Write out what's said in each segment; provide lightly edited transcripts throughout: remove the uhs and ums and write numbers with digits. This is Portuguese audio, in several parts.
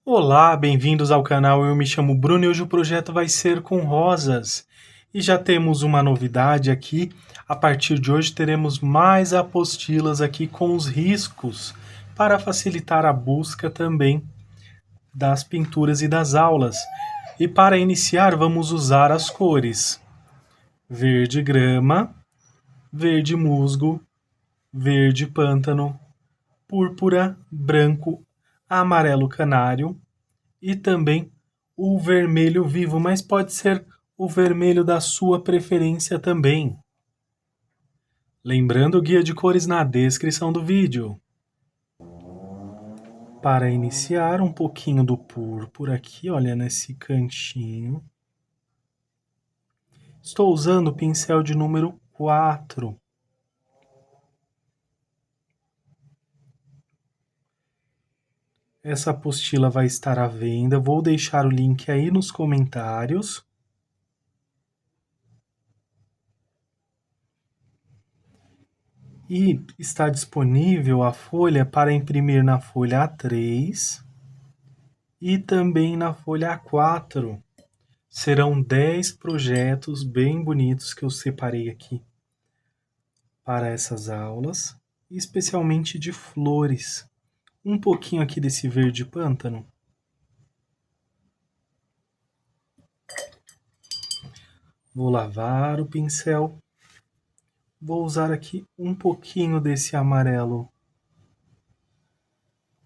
Olá, bem-vindos ao canal. Eu me chamo Bruno e hoje o projeto vai ser com rosas. E já temos uma novidade aqui. A partir de hoje teremos mais apostilas aqui com os riscos para facilitar a busca também das pinturas e das aulas. E para iniciar, vamos usar as cores: verde grama, verde musgo, verde pântano, púrpura, branco, amarelo canário e também o vermelho vivo, mas pode ser o vermelho da sua preferência também. Lembrando o guia de cores na descrição do vídeo. Para iniciar, um pouquinho do púrpura aqui, olha, nesse cantinho. Estou usando o pincel de número 4. Essa apostila vai estar à venda, vou deixar o link aí nos comentários. E está disponível a folha para imprimir na folha A3 e também na folha A4. Serão 10 projetos bem bonitos que eu separei aqui para essas aulas, especialmente de flores. Um pouquinho aqui desse verde pântano. Vou lavar o pincel. Vou usar aqui um pouquinho desse amarelo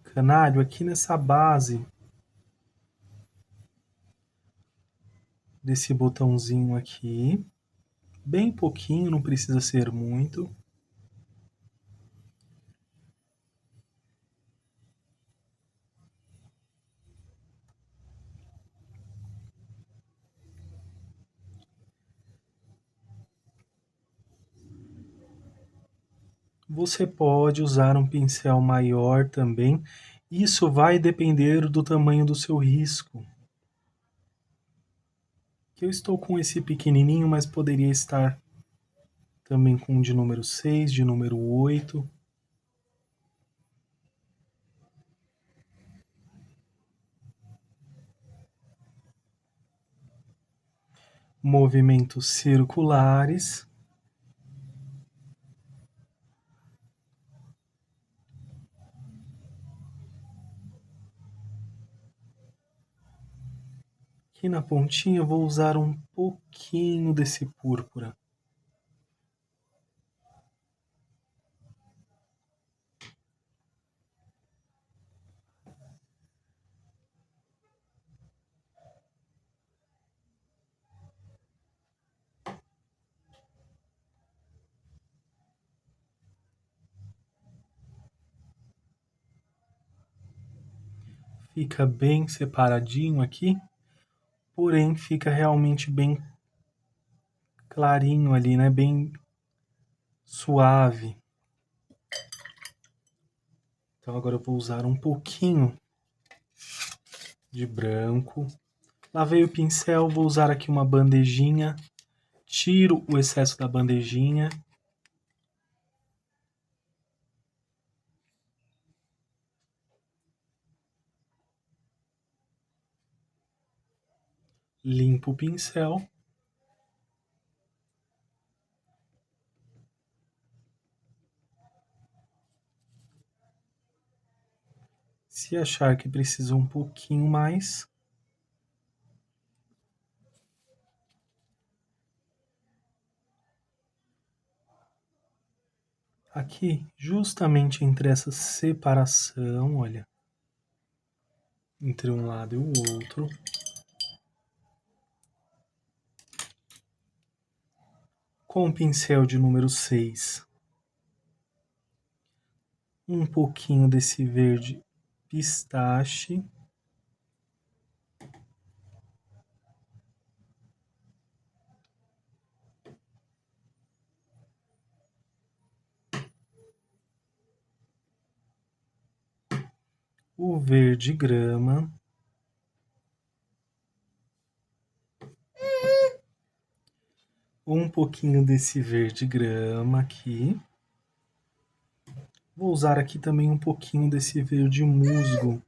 canário aqui nessa base desse botãozinho aqui. Bem pouquinho, não precisa ser muito. Você pode usar um pincel maior também. Isso vai depender do tamanho do seu risco. Eu estou com esse pequenininho, mas poderia estar também com um de número 6, de número 8. Movimentos circulares. Aqui na pontinha eu vou usar um pouquinho desse púrpura. Fica bem separadinho aqui, porém fica realmente bem clarinho ali, né? Bem suave. Então agora eu vou usar um pouquinho de branco. Lavei o pincel, vou usar aqui uma bandejinha. Tiro o excesso da bandejinha. Limpo o pincel. Se achar que precisa um pouquinho mais, aqui, justamente entre essa separação, olha, entre um lado e o outro, com o pincel de número 6, um pouquinho desse verde pistache, o verde grama, um pouquinho desse verde grama aqui. Vou usar aqui também um pouquinho desse verde musgo.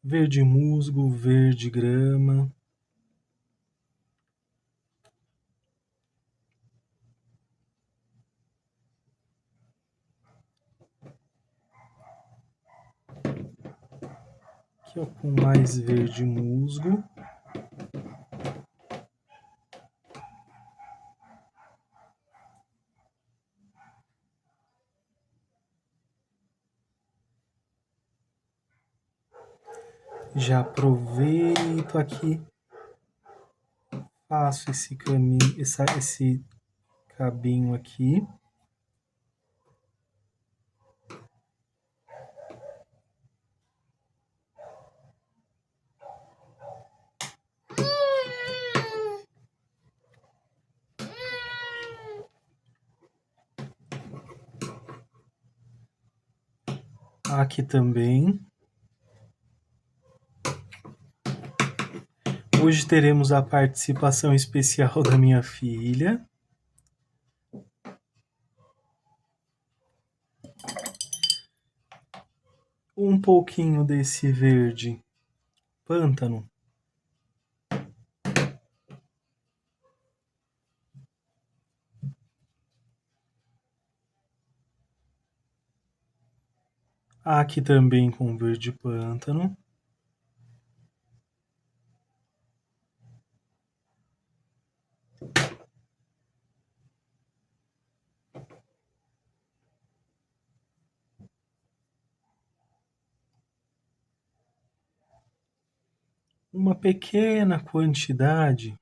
verde musgo, verde grama. Aqui, ó, com mais verde musgo. Já aproveito aqui, faço esse caminho, esse cabinho aqui. Aqui também. Hoje teremos a participação especial da minha filha. Um pouquinho desse verde pântano. Aqui também com verde pântano. Uma pequena quantidade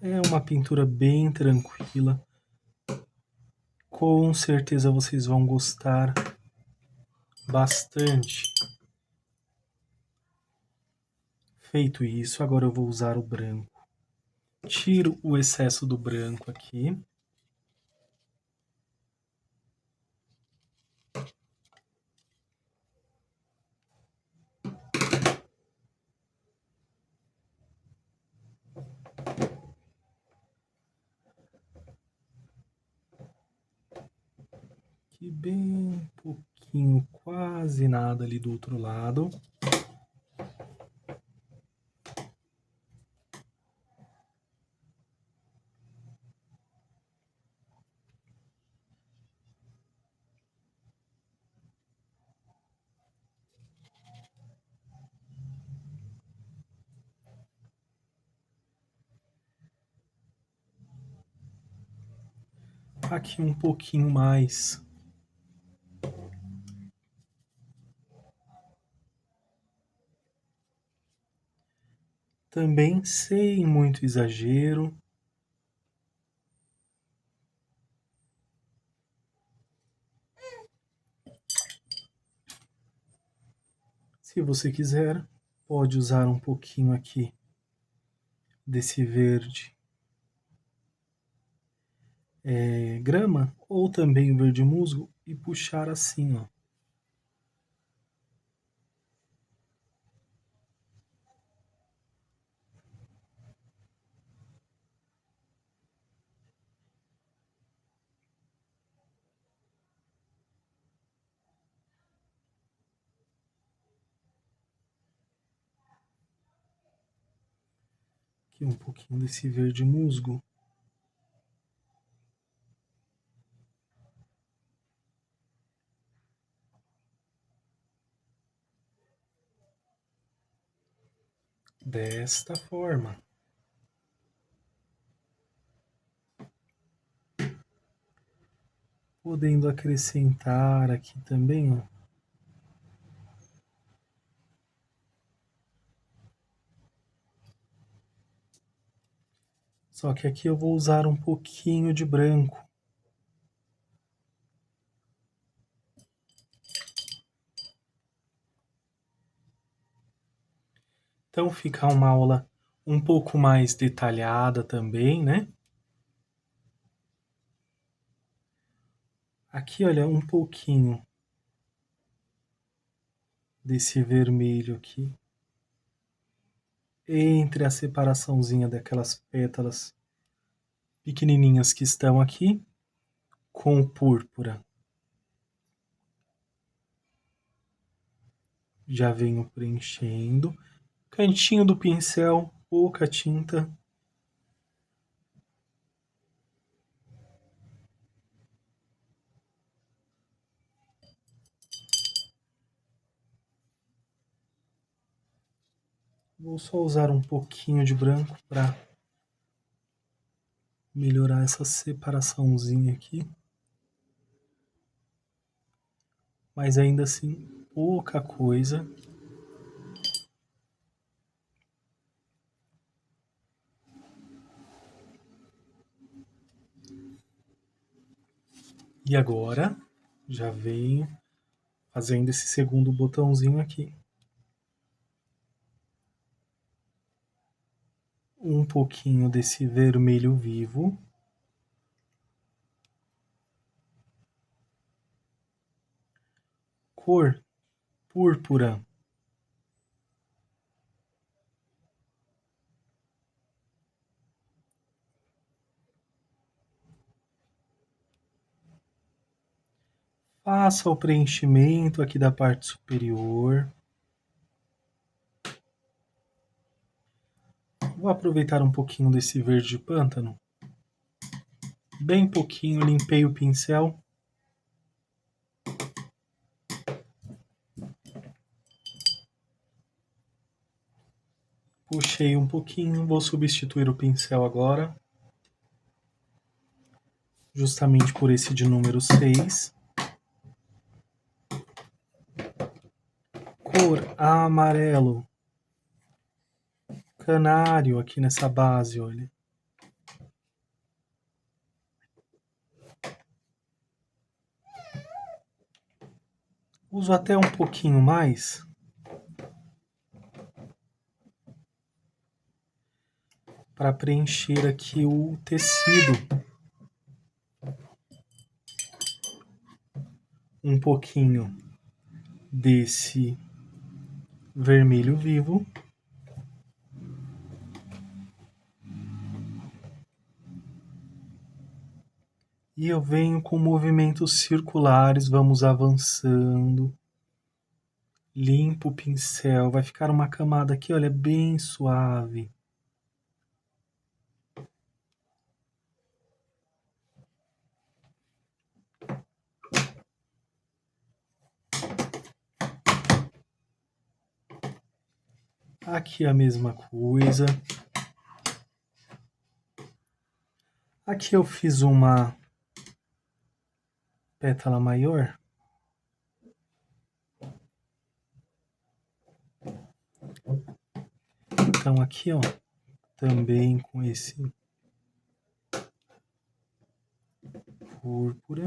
é uma pintura bem tranquila. Com certeza vocês vão gostar bastante. Feito isso, agora eu vou usar o branco. Tiro o excesso do branco aqui. Aqui bem pouquinho, quase nada ali do outro lado. Aqui um pouquinho mais. Também sem muito exagero. Se você quiser, pode usar um pouquinho aqui desse verde grama ou também o verde musgo e puxar assim, ó. Aqui um pouquinho desse verde musgo. Desta forma. Podendo acrescentar aqui também, ó. Só que aqui eu vou usar um pouquinho de branco. Então fica uma aula um pouco mais detalhada também, né? Aqui, olha, um pouquinho desse vermelho aqui entre a separaçãozinha daquelas pétalas pequenininhas que estão aqui com o púrpura. Já venho preenchendo. Cantinho do pincel, pouca tinta. Vou só usar um pouquinho de branco para melhorar essa separaçãozinha aqui. Mas ainda assim, pouca coisa. E agora, já venho fazendo esse segundo botãozinho aqui. Um pouquinho desse vermelho vivo. Cor púrpura. Faça o preenchimento aqui da parte superior. Vou aproveitar um pouquinho desse verde pântano. Bem pouquinho, limpei o pincel. Puxei um pouquinho, vou substituir o pincel agora. Justamente por esse de número 6. Cor amarelo. Canário aqui nessa base, olha. Uso até um pouquinho mais. Para preencher aqui o tecido. Um pouquinho desse vermelho vivo. E eu venho com movimentos circulares, vamos avançando. Limpo o pincel, vai ficar uma camada aqui, olha, bem suave. Aqui a mesma coisa. Aqui eu fiz uma pétala maior. Então aqui, ó, também com esse púrpura.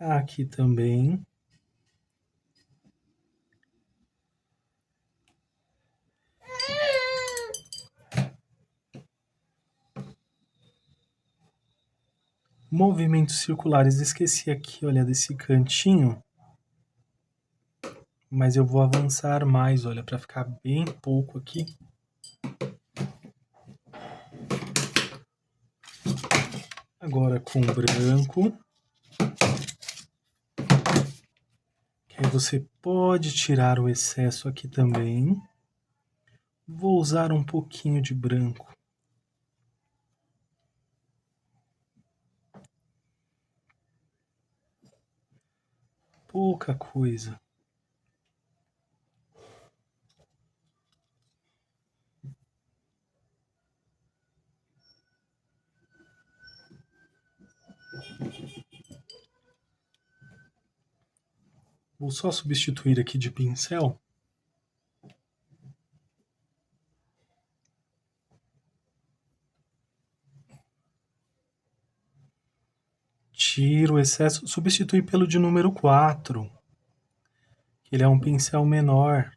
Aqui também. Movimentos circulares, esqueci aqui, olha, desse cantinho. Mas eu vou avançar mais, olha, para ficar bem pouco aqui. Agora com branco. Que aí você pode tirar o excesso aqui também. Vou usar um pouquinho de branco. Pouca coisa. Vou só substituir aqui de pincel. tira o excesso, substitui pelo de número 4, que ele é um pincel menor.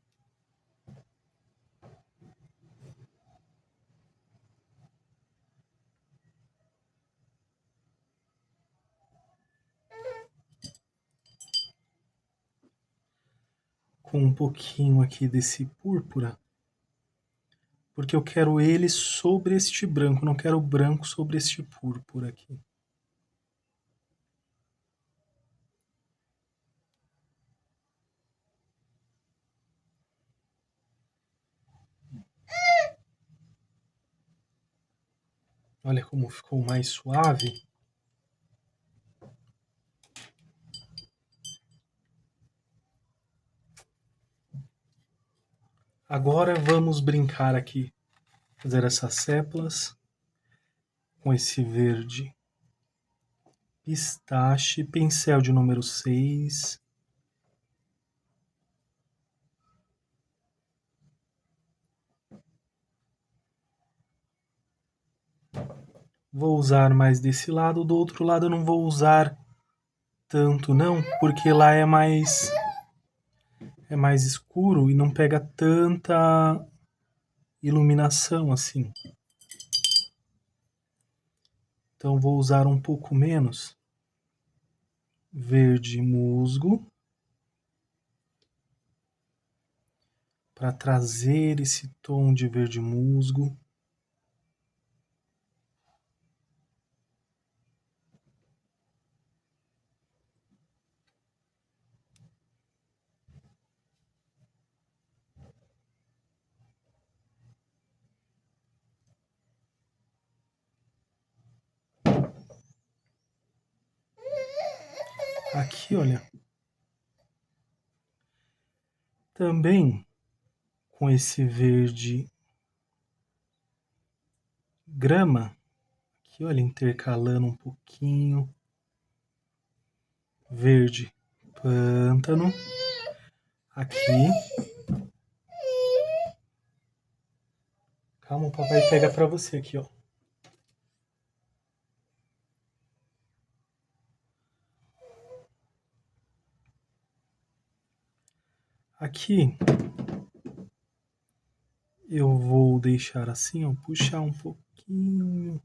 Com um pouquinho aqui desse púrpura, porque eu quero ele sobre este branco, não quero o branco sobre este púrpura aqui. Olha como ficou mais suave. Agora vamos brincar aqui, fazer essas sépalas com esse verde pistache, pincel de número 6. Vou usar mais desse lado, do outro lado eu não vou usar tanto não, porque lá é mais escuro e não pega tanta iluminação assim. Então vou usar um pouco menos verde musgo para trazer esse tom de verde musgo. Aqui, olha. Também com esse verde grama, aqui, olha, intercalando um pouquinho. Verde pântano. Aqui. Calma, o papai pega pra você aqui, ó. Aqui eu vou deixar assim, ó, puxar um pouquinho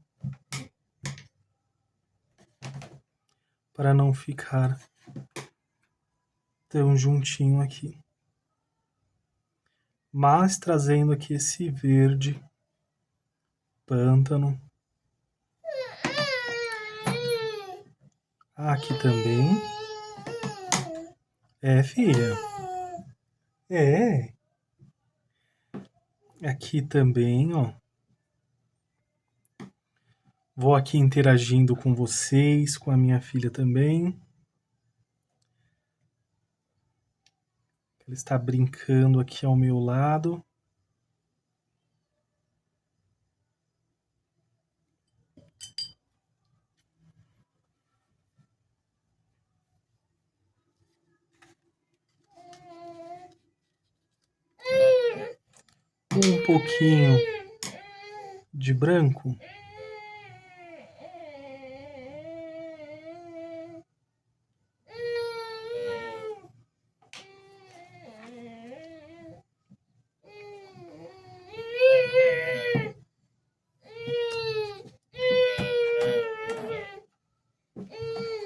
para não ficar tão juntinho aqui. Mas trazendo aqui esse verde pântano. Aqui também. É, filha. É. Aqui também, ó. Vou aqui interagindo com vocês, com a minha filha também. Ela está brincando aqui ao meu lado. Um pouquinho de branco.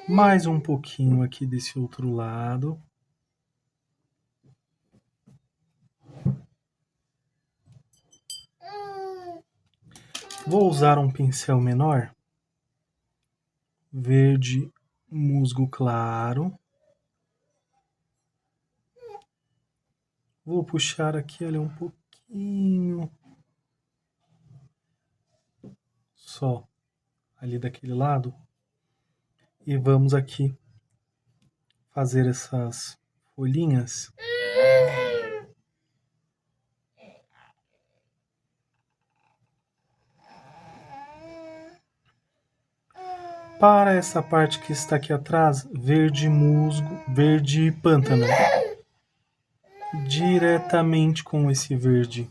Mais um pouquinho aqui desse outro lado. Vou usar um pincel menor. Verde musgo claro. Vou puxar aqui, olha, um pouquinho. Só ali daquele lado. E vamos aqui fazer essas folhinhas. Para essa parte que está aqui atrás, verde musgo, verde pântano. Diretamente com esse verde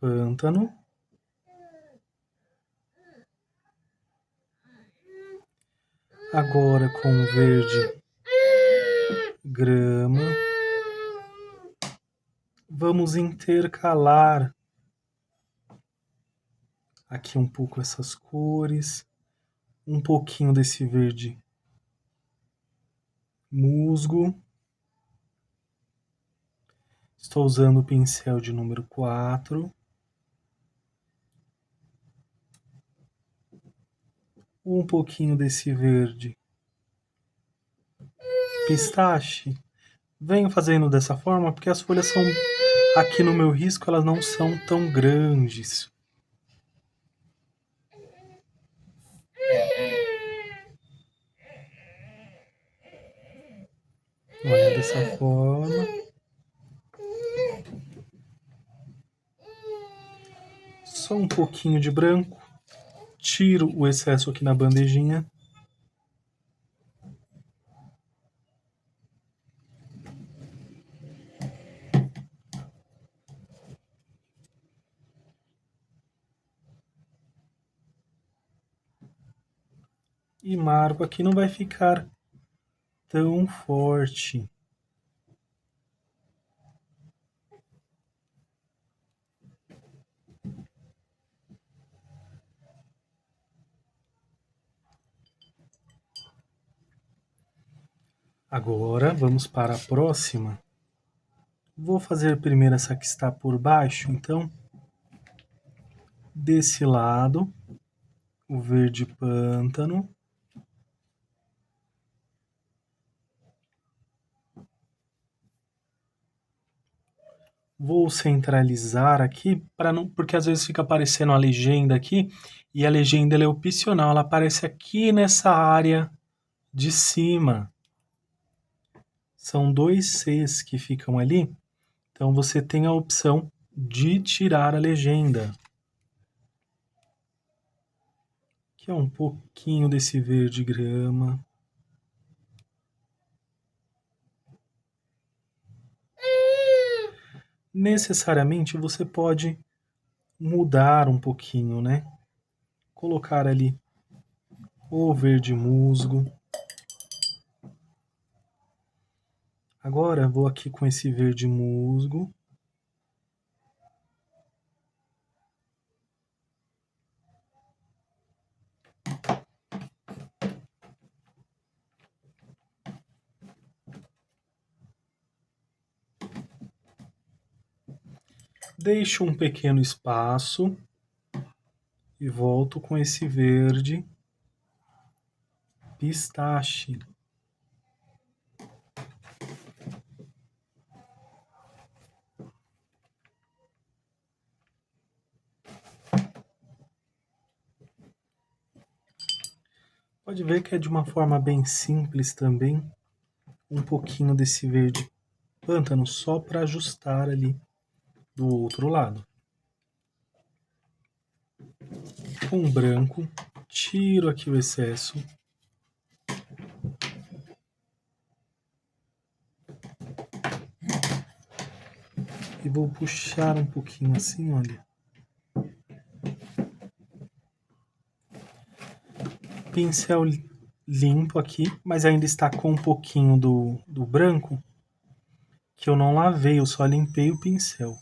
pântano. Agora com o verde grama, vamos intercalar aqui um pouco essas cores, um pouquinho desse verde musgo. Estou usando o pincel de número 4. Um pouquinho desse verde pistache. Venho fazendo dessa forma porque as folhas são, aqui no meu risco, elas não são tão grandes. Olha, dessa forma. Só um pouquinho de branco. Tiro o excesso aqui na bandejinha. E marco aqui, não vai ficar tão forte. Agora vamos para a próxima. Vou fazer primeiro essa que está por baixo, então, desse lado, o verde pântano. Vou centralizar aqui, para não, porque às vezes fica aparecendo a legenda aqui, e a legenda ela é opcional, ela aparece aqui nessa área de cima. São 2 Cs que ficam ali, então você tem a opção de tirar a legenda. Aqui é um pouquinho desse verde grama. Necessariamente você pode mudar um pouquinho, né? Colocar ali o verde musgo. Agora vou aqui com esse verde musgo. Deixo um pequeno espaço e volto com esse verde pistache. Pode ver que é de uma forma bem simples também, um pouquinho desse verde pântano só para ajustar ali do outro lado. Com branco, tiro aqui o excesso. E vou puxar um pouquinho assim, olha. Pincel limpo aqui, mas ainda está com um pouquinho do branco, que eu não lavei, eu só limpei o pincel.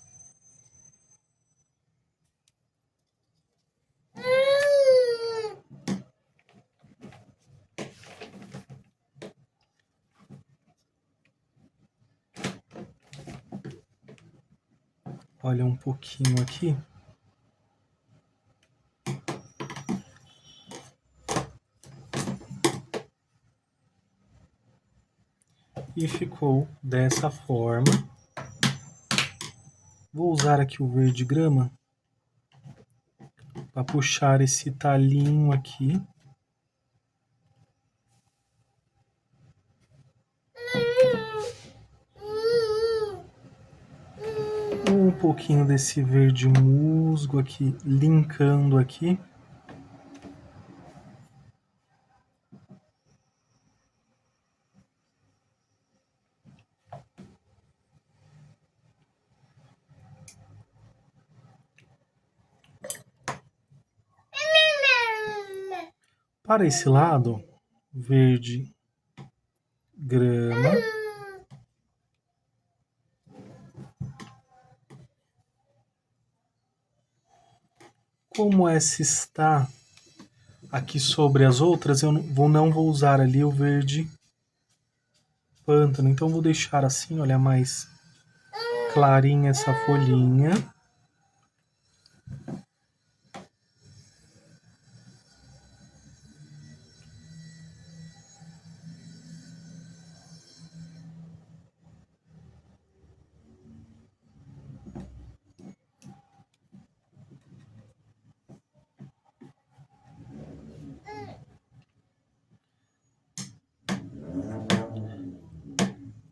Olha um pouquinho aqui. E ficou dessa forma. Vou usar aqui o verde grama para puxar esse talinho aqui. Um pouquinho desse verde musgo aqui, linkando aqui. Para esse lado, verde grama, como essa está aqui sobre as outras, eu não vou usar ali o verde pântano, então vou deixar assim, olha, mais clarinha essa folhinha.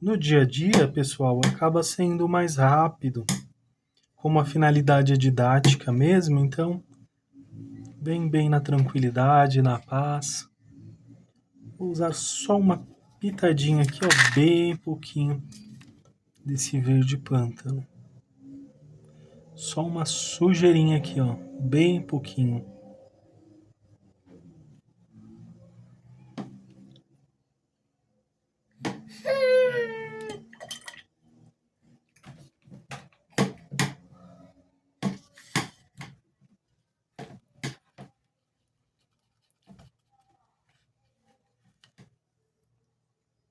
No dia a dia, pessoal, acaba sendo mais rápido, como a finalidade é didática mesmo, então bem na tranquilidade, na paz. Vou usar só uma pitadinha aqui, ó, bem pouquinho desse verde pântano. Só uma sujeirinha aqui, ó, bem pouquinho.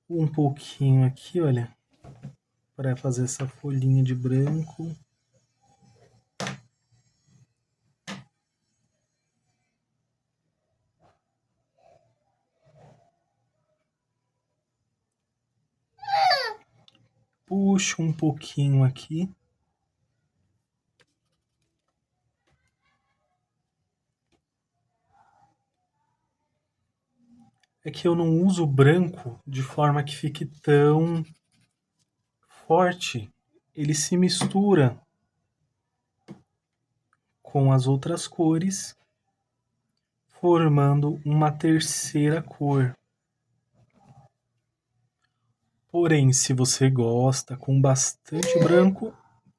Um pouquinho aqui, olha, para fazer essa folhinha de branco. Puxo um pouquinho aqui. É que eu não uso branco de forma que fique tão forte. Ele se mistura com as outras cores, formando uma terceira cor. Porém, se você gosta com bastante branco,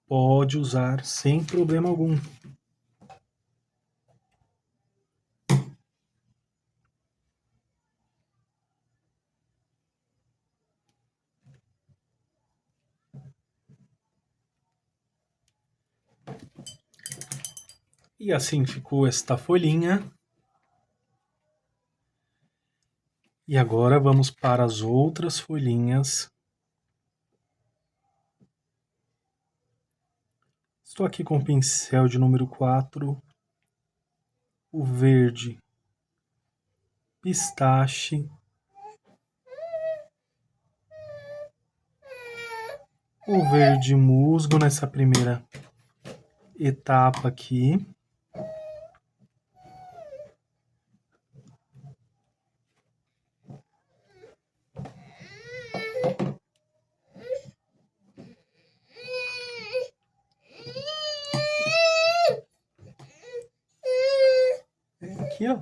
pode usar sem problema algum. E assim ficou esta folhinha. E agora vamos para as outras folhinhas. Estou aqui com o pincel de número 4, o verde pistache, o verde musgo nessa primeira etapa aqui. Aqui, ó.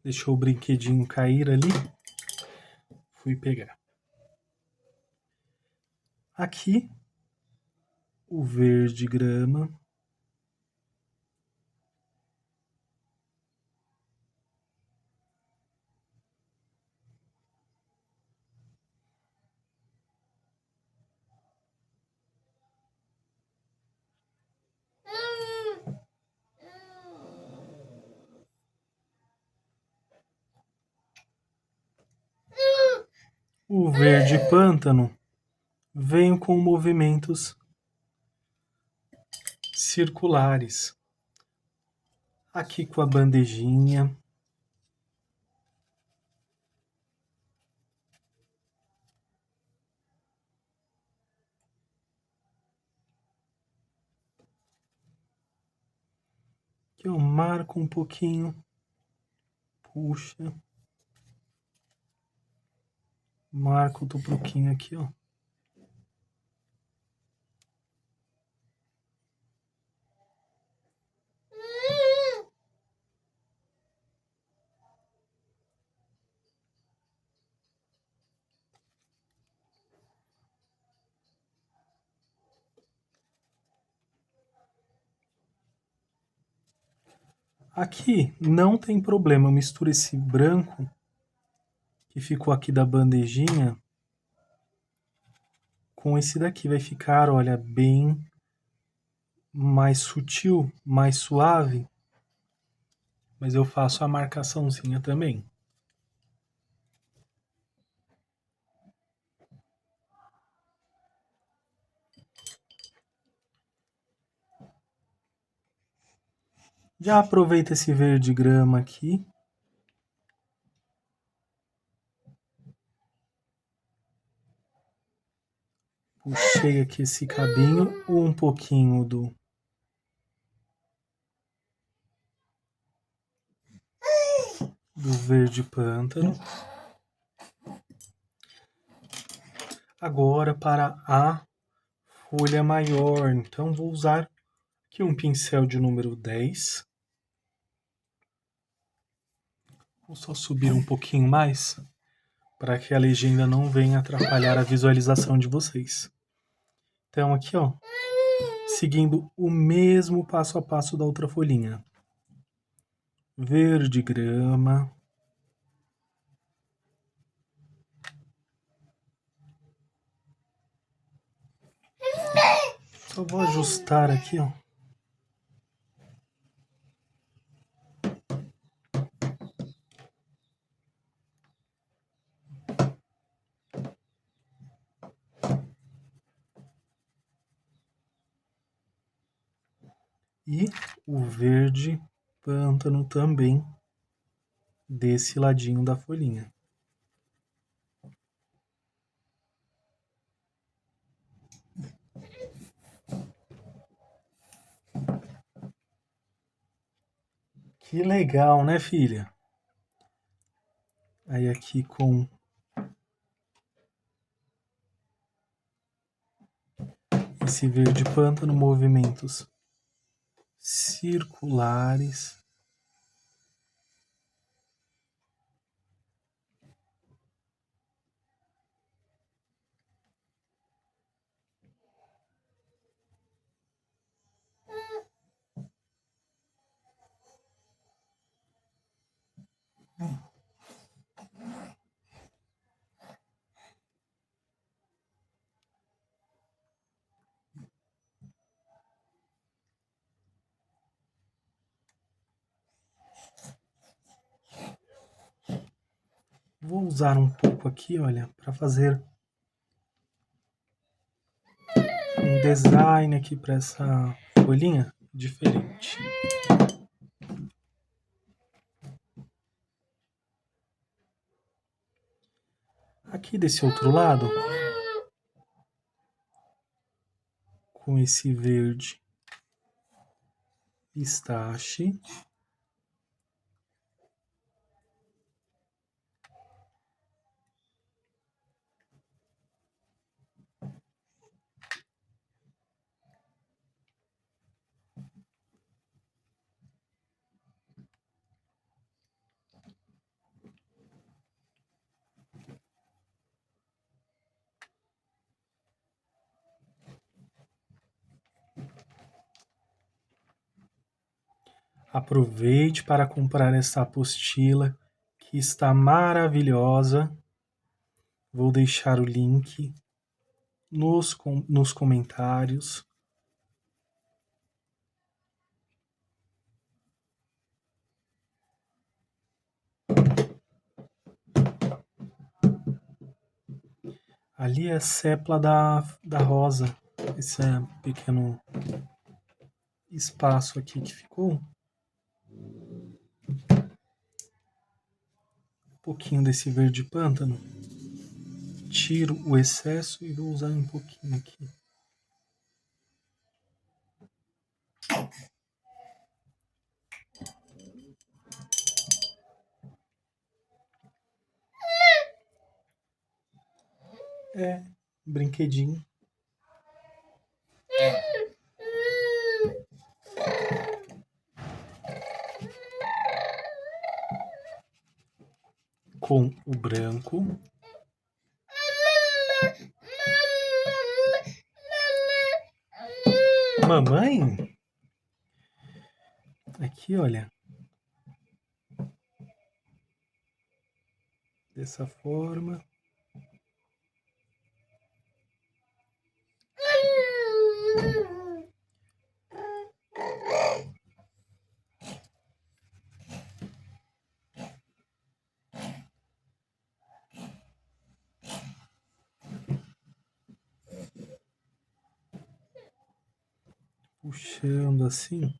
Deixou o brinquedinho cair ali. Fui pegar. Aqui, o verde grama. O verde pântano venho com movimentos circulares. Aqui com a bandejinha. Aqui eu marco um pouquinho. Puxa. Marco outro pouquinho aqui, ó. Aqui não tem problema, eu misturo esse branco que ficou aqui da bandejinha com esse daqui. Vai ficar, olha, bem mais sutil, mais suave. Mas eu faço a marcaçãozinha também. Já aproveita esse verde grama aqui. Puxei aqui esse cabinho, um pouquinho do verde pântano. Agora para a folha maior, então vou usar aqui um pincel de número 10. Vou só subir um pouquinho mais para que a legenda não venha atrapalhar a visualização de vocês. Então aqui, ó, seguindo o mesmo passo a passo da outra folhinha. Verde grama. Só vou ajustar aqui, ó. E o verde pântano também desse ladinho da folhinha. Que legal, né, filha? Aí aqui com esse verde pântano, movimentos circulares. Vou usar um pouco aqui, olha, para fazer um design aqui para essa folhinha diferente. Aqui desse outro lado, com esse verde pistache. Aproveite para comprar essa apostila que está maravilhosa. Vou deixar o link nos comentários. Ali é a sépala da rosa. Esse pequeno espaço aqui que ficou. Um pouquinho desse verde pântano. Tiro o excesso e vou usar um pouquinho aqui. É, brinquedinho. Com o branco. Mamãe? Aqui, olha. dessa forma. Puxando assim.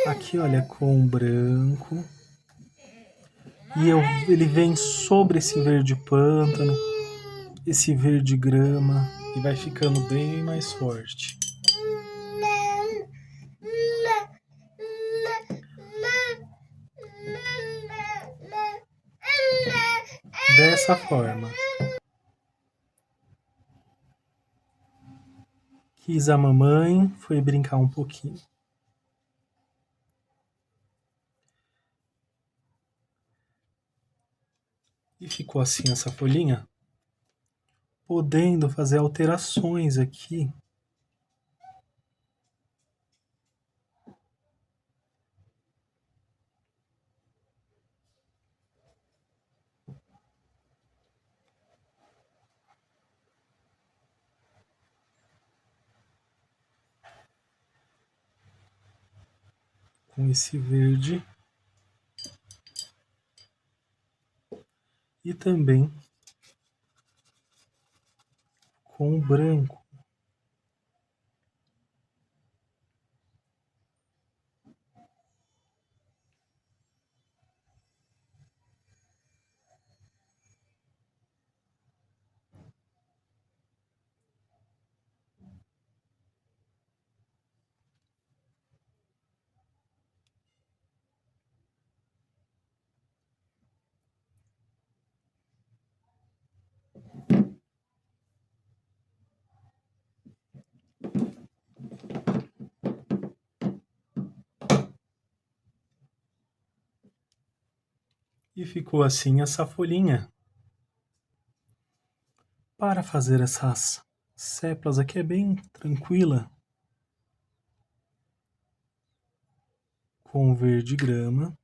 Aqui, olha, com branco. E ele vem sobre esse verde pântano, esse verde grama, e vai ficando bem mais forte. Dessa forma. Quis a mamãe, foi brincar um pouquinho. E ficou assim essa folhinha, podendo fazer alterações aqui. Com esse verde. E também com o branco. E ficou assim essa folhinha. Para fazer essas séplas aqui é bem tranquila. Com verde grama.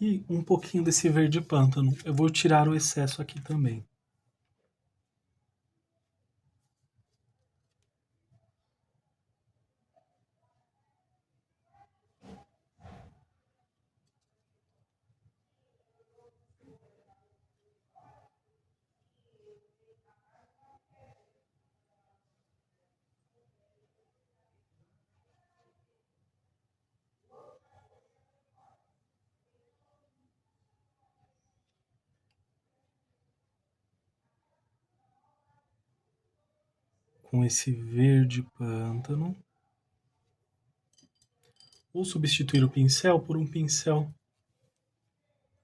Aqui um pouquinho desse verde pântano. Eu vou tirar o excesso aqui também. Com esse verde pântano. Vou substituir o pincel por um pincel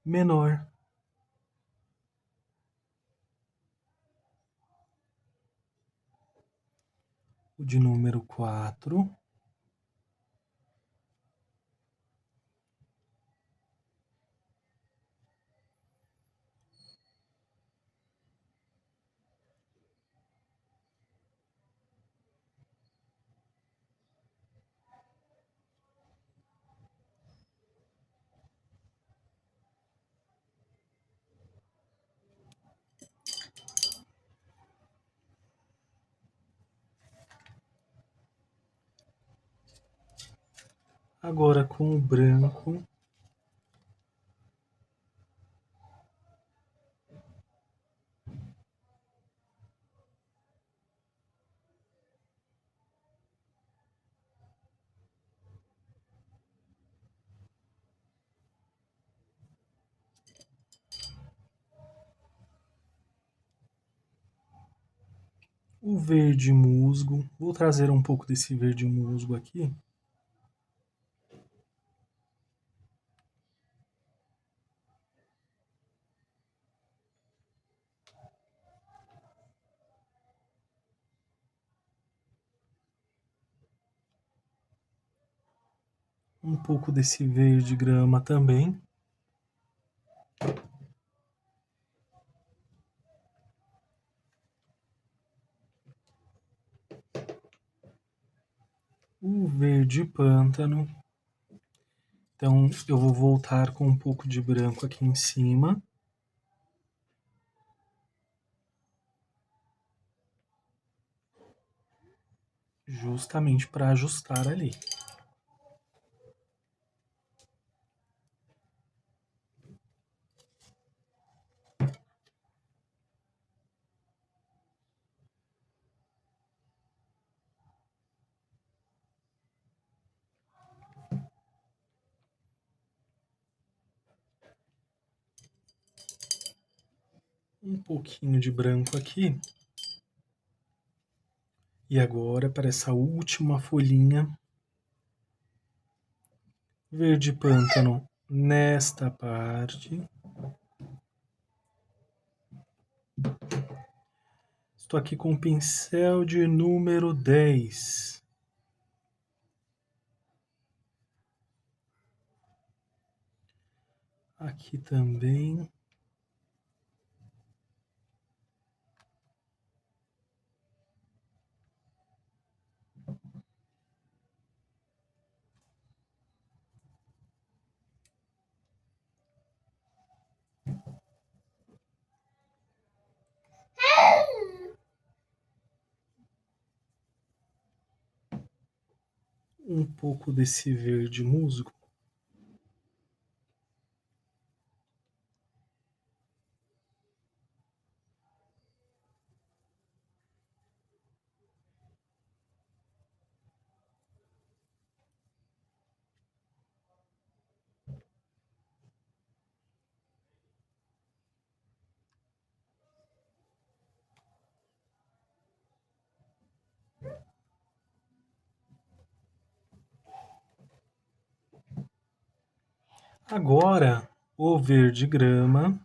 menor. O de número 4. Agora com o branco. o verde musgo. Vou trazer um pouco desse verde musgo aqui. Um pouco desse verde grama também. O verde pântano. Então eu vou voltar com um pouco de branco aqui em cima. Justamente para ajustar ali. Um pouquinho de branco aqui. E agora, para essa última folhinha, verde pântano nesta parte. Estou aqui com o pincel de número 10. Aqui também. Um pouco desse verde musgo. Agora, o verde grama.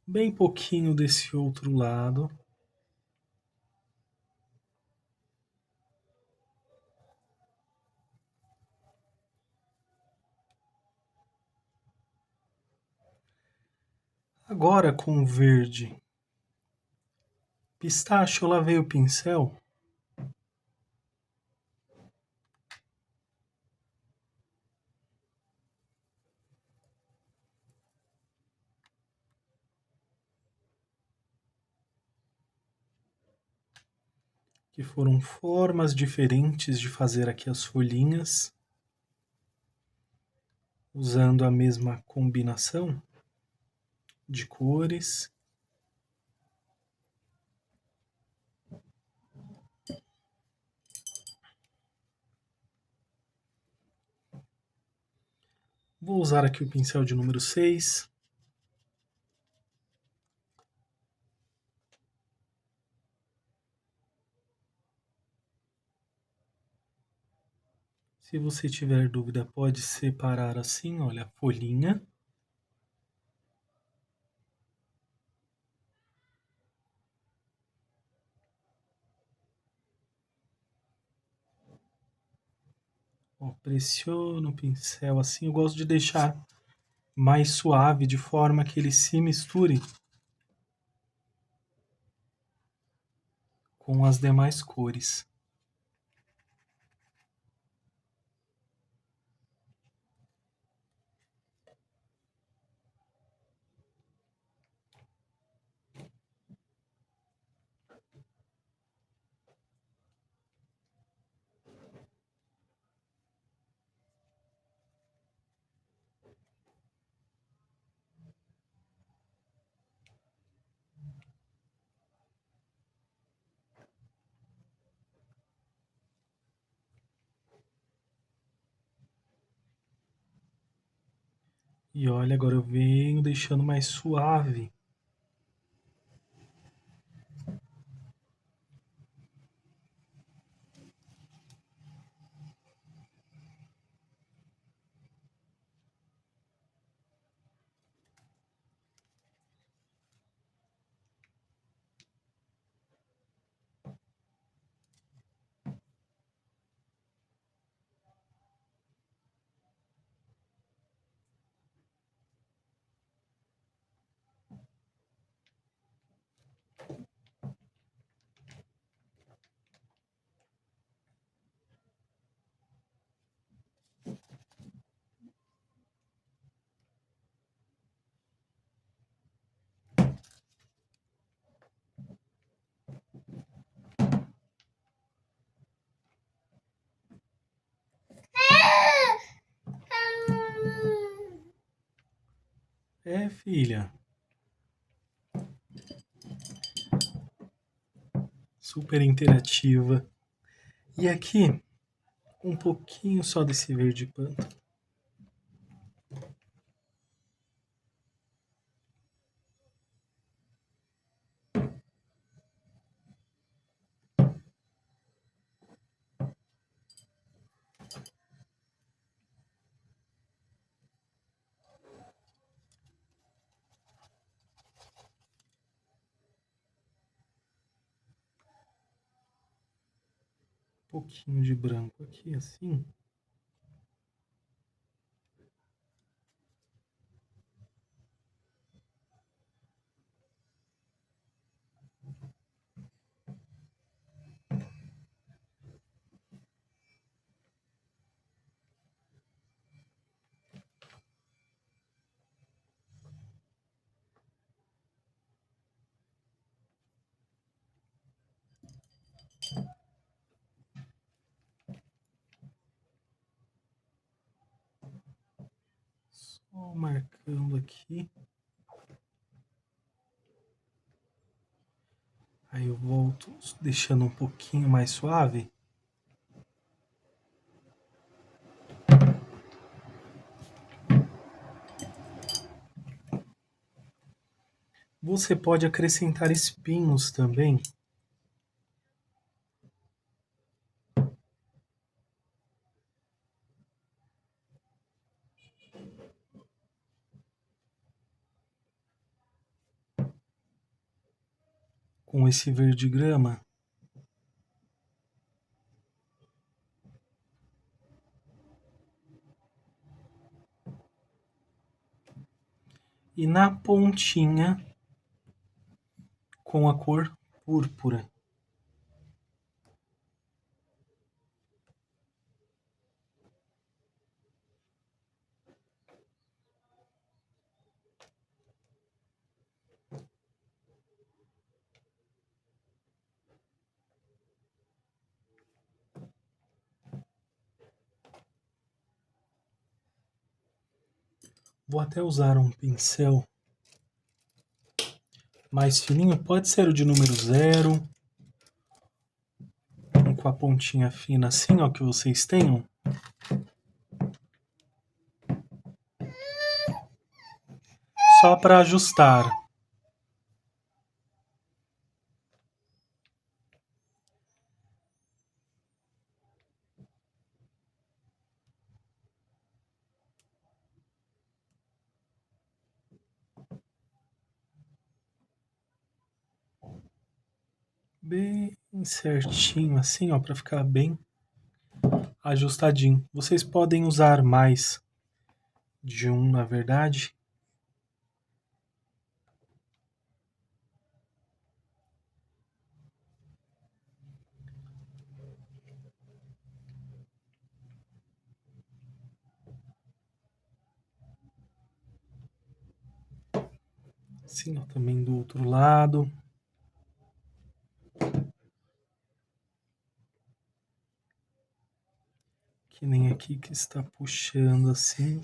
Bem pouquinho desse outro lado. Agora com o verde pistache, eu lavei o pincel. Que foram formas diferentes de fazer aqui as folhinhas, usando a mesma combinação de cores. Vou usar aqui o pincel de número 6. Se você tiver dúvida, pode separar assim, olha, a folhinha. Ó, pressiono o pincel assim, eu gosto de deixar mais suave, de forma que ele se misture com as demais cores. E olha, agora eu venho deixando mais suave. É, filha. Super interativa. E aqui, um pouquinho só desse verde pântano. Um pouquinho de branco aqui, assim. Só marcando aqui. Aí eu volto deixando um pouquinho mais suave. Você pode acrescentar espinhos também. Com esse verde grama. E na pontinha com a cor púrpura. Vou até usar um pincel mais fininho, pode ser o de número 0, com a pontinha fina assim, ó, que vocês tenham. Só para ajustar. Bem certinho assim, ó, para ficar bem ajustadinho. Vocês podem usar mais de um, na verdade. Assim, ó, também do outro lado. Que nem aqui que está puxando assim.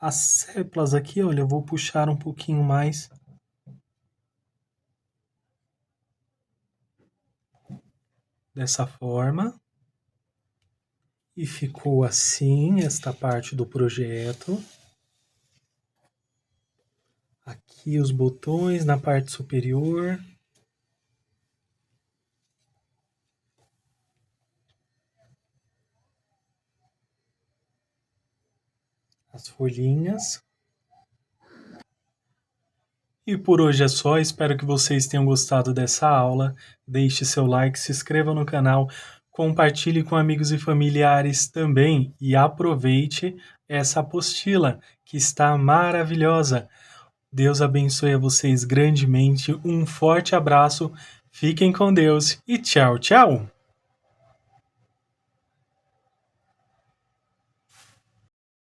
As séplas aqui, olha, eu vou puxar um pouquinho mais. Dessa forma. E ficou assim esta parte do projeto. Aqui os botões na parte superior. As folhinhas. E por hoje é só, espero que vocês tenham gostado dessa aula. Deixe seu like, se inscreva no canal, compartilhe com amigos e familiares também e aproveite essa apostila que está maravilhosa. Deus abençoe a vocês grandemente, um forte abraço, fiquem com Deus e tchau, tchau!